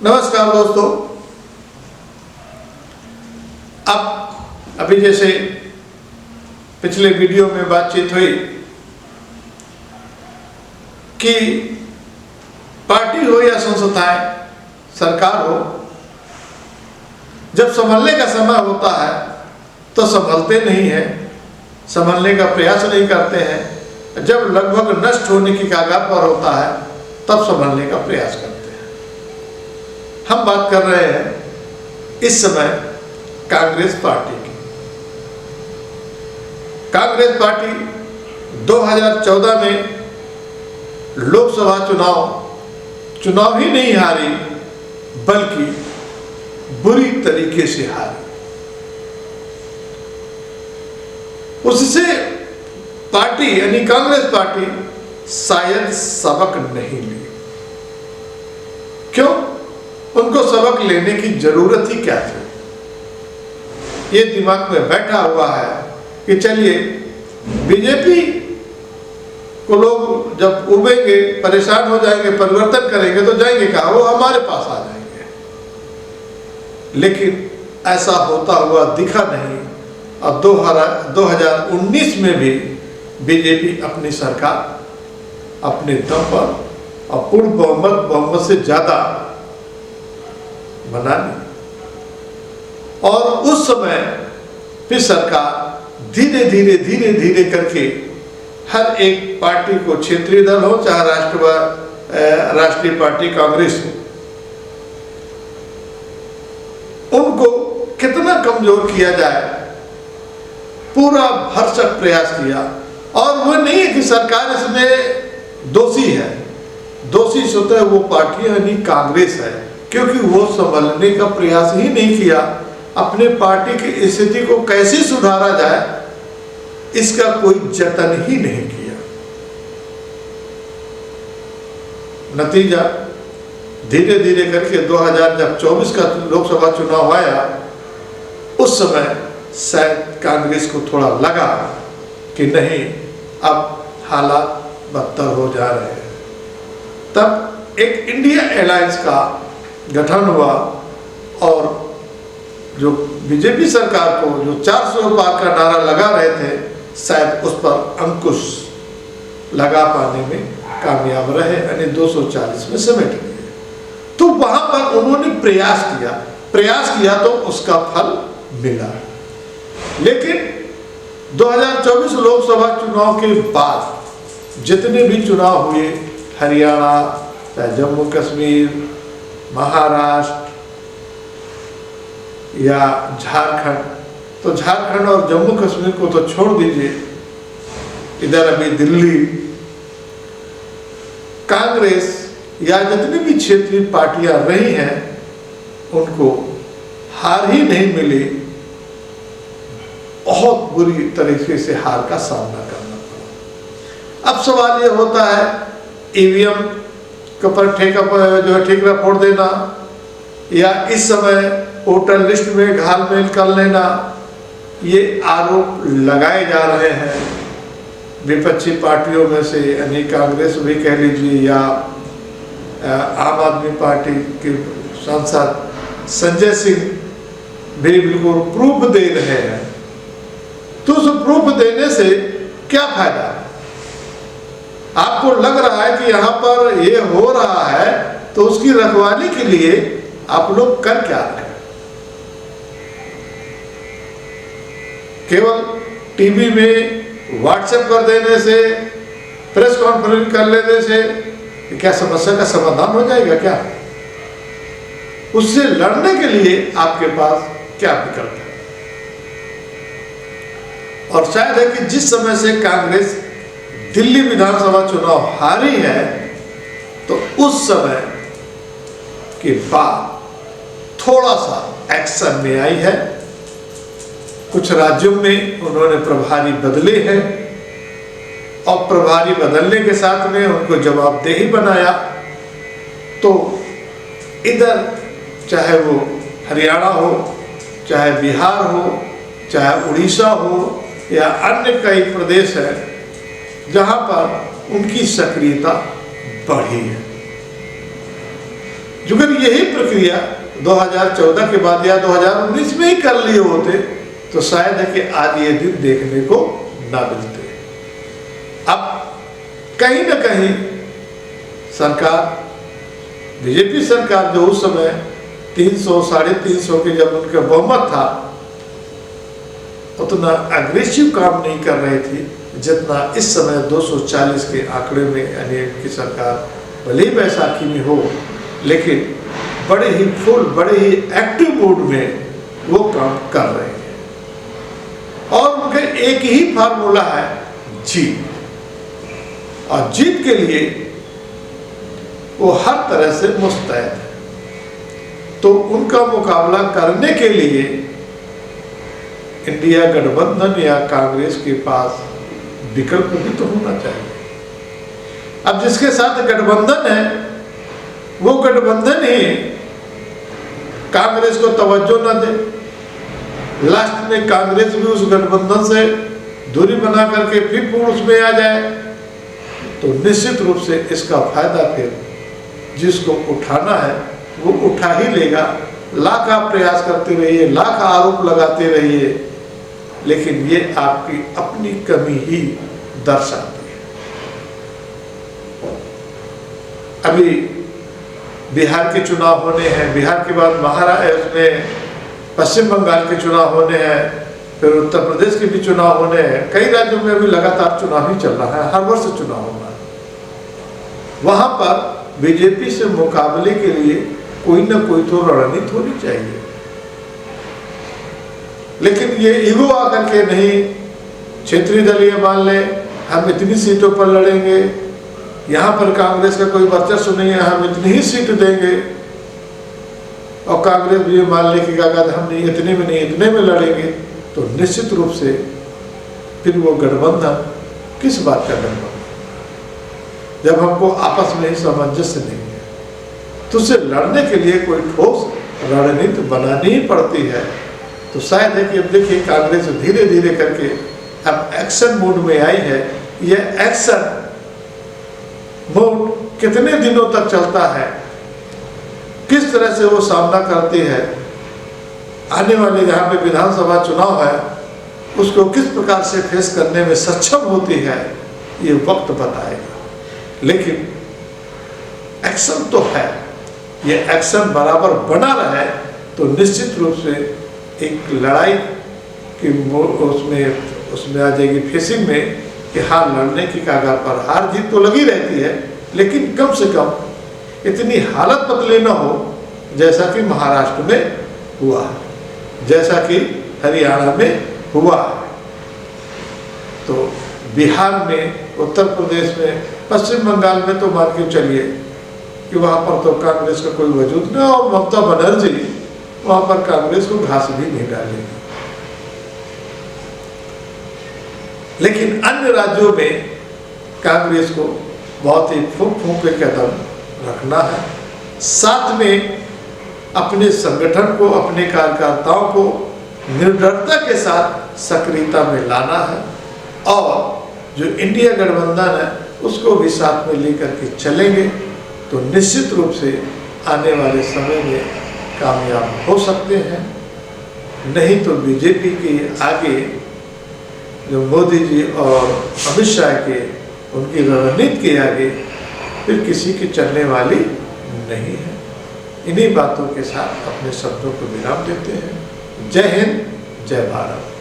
नमस्कार दोस्तों। अभी जैसे पिछले वीडियो में बातचीत हुई कि पार्टी हो या संस्थाएं, सरकार हो, जब संभलने का समय होता है तो संभलते नहीं हैं, संभलने का प्रयास नहीं करते हैं। जब लगभग नष्ट होने की कगार पर होता है तब संभलने का प्रयास करते हैं। हम बात कर रहे हैं इस समय कांग्रेस पार्टी की। कांग्रेस पार्टी 2014 में लोकसभा चुनाव ही नहीं हारी, बल्कि बुरी तरीके से हारी। उससे पार्टी यानी कांग्रेस पार्टी शायद सबक नहीं ली। क्यों? उनको सबक लेने की जरूरत ही क्या थी? ये दिमाग में बैठा हुआ है कि चलिए बीजेपी को लोग जब उबेंगे, परेशान हो जाएंगे, परिवर्तन करेंगे तो जाएंगे कहाँ? वो हमारे पास आ जाएंगे। लेकिन ऐसा होता हुआ दिखा नहीं। अब 2019 में भी बीजेपी अपनी सरकार अपने दम पर और पूर्ण बहुमत से ज्यादा बना ली। और उस समय फिर सरकार धीरे धीरे करके हर एक पार्टी को, क्षेत्रीय दल हो चाहे राष्ट्रीय पार्टी कांग्रेस हो, उनको कितना कमजोर किया जाए पूरा भरसक प्रयास किया। और वो नहीं है कि सरकार इसमें दोषी है, दोषी स्वतः वो पार्टी यानी कांग्रेस है, क्योंकि वो संभलने का प्रयास ही नहीं किया। अपने पार्टी की स्थिति को कैसे सुधारा जाए इसका कोई जतन ही नहीं किया। नतीजा धीरे धीरे करके 2024 का लोकसभा चुनाव आया, उस समय शायद कांग्रेस को थोड़ा लगा कि नहीं, अब हालात बदतर हो जा रहे हैं। तब एक इंडिया अलायंस का गठन हुआ और जो बीजेपी सरकार को जो 400 पार का नारा लगा रहे थे, शायद उस पर अंकुश लगा पाने में कामयाब रहे, यानी 240 में समेट लिए। तो वहां पर उन्होंने प्रयास किया तो उसका फल मिला। लेकिन 2024 लोकसभा चुनाव के बाद जितने भी चुनाव हुए, हरियाणा, चाहे जम्मू कश्मीर, महाराष्ट्र या झारखंड, तो झारखंड और जम्मू कश्मीर को तो छोड़ दीजिए, इधर अभी दिल्ली, कांग्रेस या जितनी भी क्षेत्रीय पार्टियां रही हैं उनको हार ही नहीं मिली, बहुत बुरी तरीके से हार का सामना करना पड़ा। अब सवाल ये होता है, ईवीएम के ऊपर ठेका फोड़ देना या इस समय वोटर लिस्ट में घालमेल कर लेना, ये आरोप लगाए जा रहे हैं विपक्षी पार्टियों में से, यानी कांग्रेस भी कह लीजिए या आम आदमी पार्टी के सांसद संजय सिंह भी बिल्कुल प्रूफ दे रहे हैं। तो उस प्रूफ देने से क्या फायदा? आपको लग रहा है कि यहाँ पर ये हो रहा है, तो उसकी रखवाली के लिए आप लोग कर क्या रहे हैं? केवल टीवी में व्हाट्सएप कर देने से, प्रेस कॉन्फ्रेंस कर लेने से क्या समस्या का समाधान हो जाएगा क्या? उससे लड़ने के लिए आपके पास क्या विकल्प है? और शायद है कि जिस समय से कांग्रेस दिल्ली विधानसभा चुनाव हारी है, तो उस समय के बाद थोड़ा सा एक्शन में आई है। कुछ राज्यों में उन्होंने प्रभारी बदले हैं और प्रभारी बदलने के साथ में उनको जवाबदेही बनाया। तो इधर चाहे वो हरियाणा हो, चाहे बिहार हो, चाहे उड़ीसा हो या अन्य कई प्रदेश हैं जहां पर उनकी सक्रियता बढ़ी है। अगर यही प्रक्रिया 2014 के बाद या 2019 में ही कर लिए होते तो शायद है कि आज ये दिन देखने को ना मिलते। अब कहीं ना कहीं सरकार, बीजेपी सरकार जो उस समय 300 350 के जब उनका बहुमत था, उतना अग्रेसिव काम नहीं कर रही थी जितना इस समय 240 के आंकड़े में, यानी उनकी सरकार भले ही बैसाखी में हो लेकिन बड़े ही फुल, बड़े ही एक्टिव मोड में वो काम कर रहे हैं। और उनके एक ही फार्मूला है, जीत। और जीत के लिए वो हर तरह से मुस्तैद है। तो उनका मुकाबला करने के लिए इंडिया गठबंधन या कांग्रेस के पास विकल्प भी तो होना चाहिए। अब जिसके साथ गठबंधन है वो गठबंधन ही कांग्रेस को तवज्जो न दे, लास्ट में कांग्रेस भी उस गठबंधन से दूरी बना करके फिर पूर्ण उसमें आ जाए, तो निश्चित रूप से इसका फायदा फिर जिसको उठाना है वो उठा ही लेगा। लाख आप प्रयास करते रहिए, लाख आरोप लगाते रहिए, लेकिन ये आपकी अपनी कमी ही दर्शाती है। अभी बिहार के चुनाव होने हैं, बिहार के बाद महाराष्ट्र में पश्चिम बंगाल के चुनाव होने हैं, फिर उत्तर प्रदेश के भी चुनाव होने हैं। कई राज्यों में अभी लगातार चुनाव ही चल रहा है, हर वर्ष चुनाव होना है। वहां पर बीजेपी से मुकाबले के लिए कोई ना कोई तो रणनीति होनी चाहिए। लेकिन ये ईगो आकर के नहीं, क्षेत्रीय दलीय मान लें हम इतनी सीटों पर लड़ेंगे, यहाँ पर कांग्रेस का कोई वर्चस्व नहीं है, हम इतनी ही सीट देंगे, और कांग्रेस भी मान ले कि हम नहीं इतने में नहीं इतने में लड़ेंगे, तो निश्चित रूप से फिर वो गठबंधन किस बात का गठबंधन, जब हमको आपस में ही सामंजस्य नहीं है। तो उससे लड़ने के लिए कोई ठोस रणनीति बनानी ही पड़ती है। तो शायद है कि अब देखिए कांग्रेस धीरे धीरे करके अब एक्शन मोड में आई है। यह एक्शन मोड कितने दिनों तक चलता है, किस तरह से वो सामना करती है, आने वाले जहाँ पे विधानसभा चुनाव है उसको किस प्रकार से फेस करने में सक्षम होती है, ये वक्त बताएगा। लेकिन एक्शन तो है, ये एक्शन बराबर बना रहे तो निश्चित रूप से एक लड़ाई की उसमें आ जाएगी फेसिंग में कि हार लड़ने की कगार पर। हार जीत तो लगी रहती है, लेकिन कम से कम इतनी हालत बदली न हो जैसा कि महाराष्ट्र में हुआ है, जैसा कि हरियाणा में हुआ है। तो बिहार में, उत्तर प्रदेश में, पश्चिम बंगाल में तो मान के चलिए कि वहाँ पर तो कांग्रेस का कोई वजूद नहीं, और ममता बनर्जी वहाँ पर कांग्रेस को घास भी नहीं डालेगी। लेकिन अन्य राज्यों में कांग्रेस को बहुत ही फूंक फूंक के कदम रखना है, साथ में अपने संगठन को, अपने कार्यकर्ताओं को निर्भरता के साथ सक्रियता में लाना है, और जो इंडिया गठबंधन है उसको भी साथ में लेकर के चलेंगे तो निश्चित रूप से आने वाले समय में कामयाब हो सकते हैं। नहीं तो बीजेपी के आगे जो मोदी जी और अमित शाह के उनकी रणनीति के आगे फिर किसी की चलने वाली नहीं है। इन्हीं बातों के साथ अपने शब्दों को विराम देते हैं। जय हिंद, जय भारत।